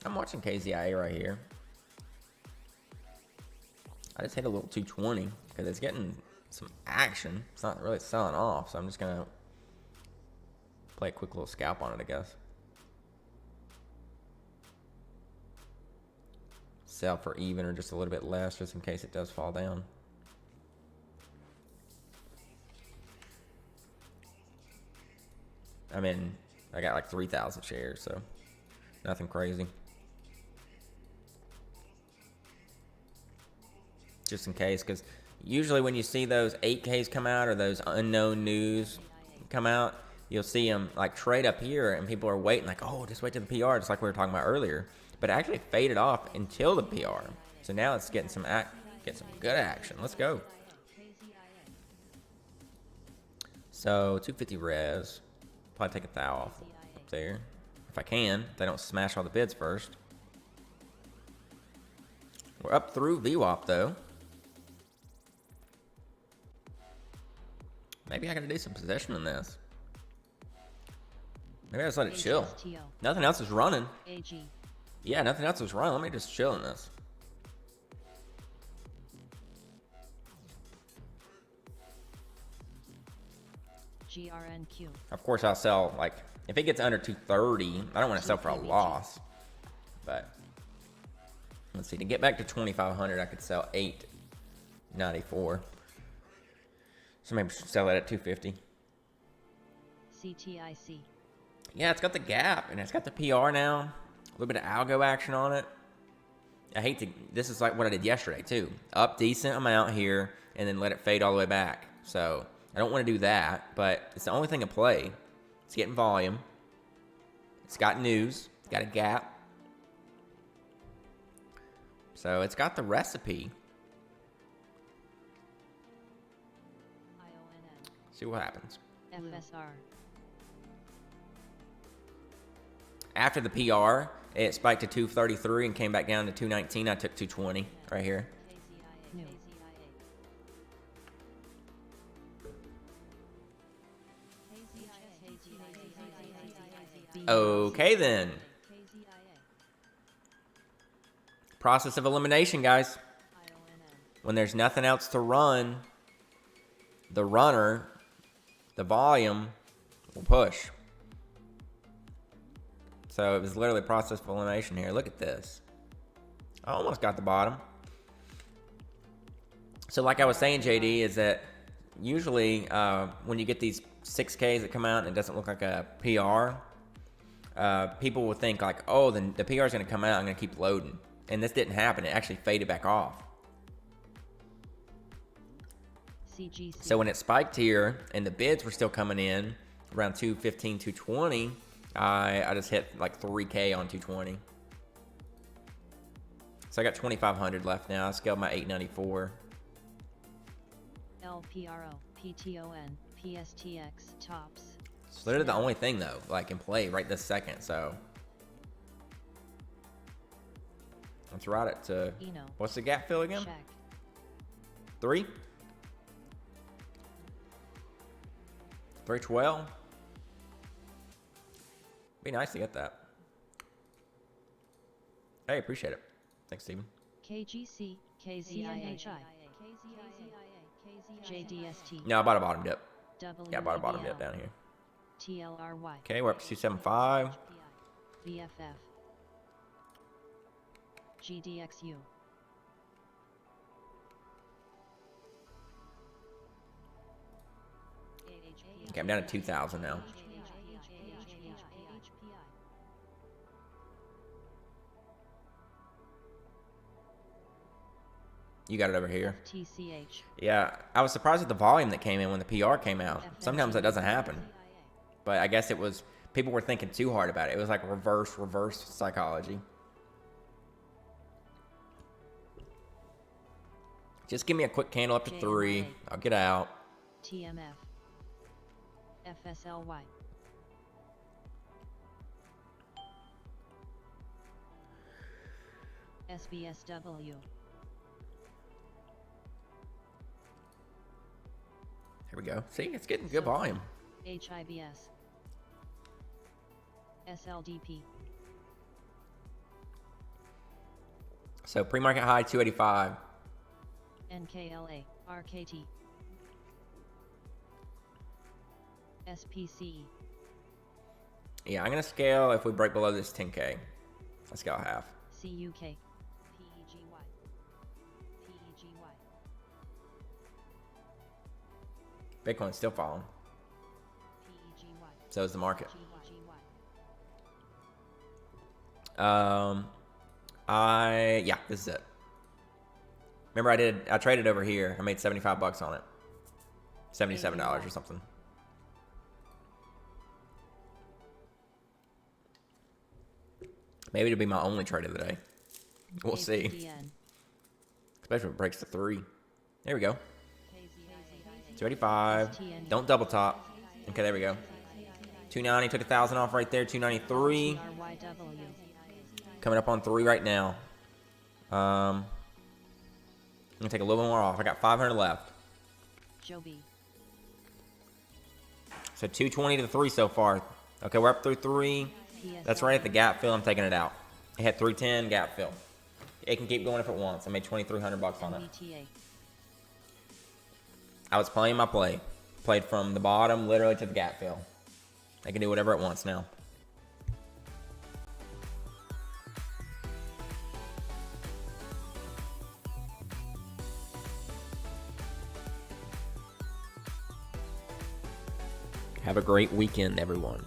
I'm watching KZIA right here. I just hit a little 220 because it's getting some action. It's not really selling off, so I'm just gonna play a quick little scalp on it, I guess. Sell for even or just a little bit less, just in case it does fall down. I mean, I got like 3,000 shares, so nothing crazy. Just in case, because usually when you see those 8Ks come out or those unknown news come out, you'll see them like trade up here, and people are waiting like, oh, just wait till the PR, just like we were talking about earlier. But it actually faded off until the PR. So now it's getting some good action. Let's go. So 250 res. Probably take a thou off up there if I can. If they don't smash all the bids first. We're up through VWAP though. Maybe I gotta do some possession in this. Maybe I just let it chill. Nothing else is running. Yeah, nothing else is running. Let me just chill in this. GRNQ. Of course, I'll sell, like, if it gets under 230, I don't want to sell for a loss. But, let's see, to get back to 2,500, I could sell 894. So maybe sell it at 250. CTIC. Yeah, it's got the gap, and it's got the PR now. A little bit of algo action on it. I hate to, this is like what I did yesterday, too. Up decent amount here, and then let it fade all the way back. So, I don't want to do that, but it's the only thing in play. It's getting volume. It's got news. It's got a gap. So it's got the recipe. See what happens. FSR. After the PR, it spiked to 233 and came back down to 219. I took 220 right here. Okay then. Process of elimination, guys. When there's nothing else to run, the runner, the volume, will push. So it was literally process of elimination here. Look at this. I almost got the bottom. So like I was saying, JD, is that usually when you get these 6Ks that come out and it doesn't look like a PR, people will think like, oh, then the PR is going to come out, I'm going to keep loading. And this didn't happen. It actually faded back off. CGC. So when it spiked here and the bids were still coming in around 215, 220, I just hit like 3K on 220. So I got 2,500 left now. I scaled my 894. LPRO, PTON, PSTX, tops. It's literally the only thing though, like in play right this second. So let's route it to, what's the gap fill again? Check. 3? 312. Be nice to get that. Hey, appreciate it. Thanks, Steven. KGC, KZIA, JDST. No, I bought a bottom dip. Yeah, I bought a bottom dip down here. TLRY. Okay, we're up to 275. BFF. GDXU. Okay, I'm down to 2,000 now. You got it over here. TCH. Yeah, I was surprised at the volume that came in when the PR came out. Sometimes that doesn't happen. But I guess it was, people were thinking too hard about it. It was like reverse psychology. Just give me a quick candle up to 3. I'll get out. TMF. FSLY. SBSW. Here we go. See, it's getting good volume. HIBS. SLDP. So pre-market high 285. NKLA, RKT. SPCE. Yeah, I'm gonna scale if we break below this 10K. Let's scale half. CUK. PEGY. PEGY. Bitcoin's still falling. PEGY. So is the market. GEGY. Yeah, this is it. Remember I traded over here. I made 75 bucks on it. $77 or something. Maybe it'll be my only trade of the day. We'll see. KZN. Especially if it breaks to 3. There we go. KZIA. 285. Don't double top. Okay, there we go. 290, took 1,000 off right there. 293. RYW. Coming up on 3 right now. I'm gonna take a little more off. I got 500 left. Joby. So 220 to 3 so far. Okay, we're up through 3. That's right at the gap fill. I'm taking it out. It had 310 gap fill. It can keep going if it wants. I made 2,300 bucks on it. MBTA. I was playing my play. Played from the bottom literally to the gap fill. It can do whatever it wants now. Have a great weekend, everyone.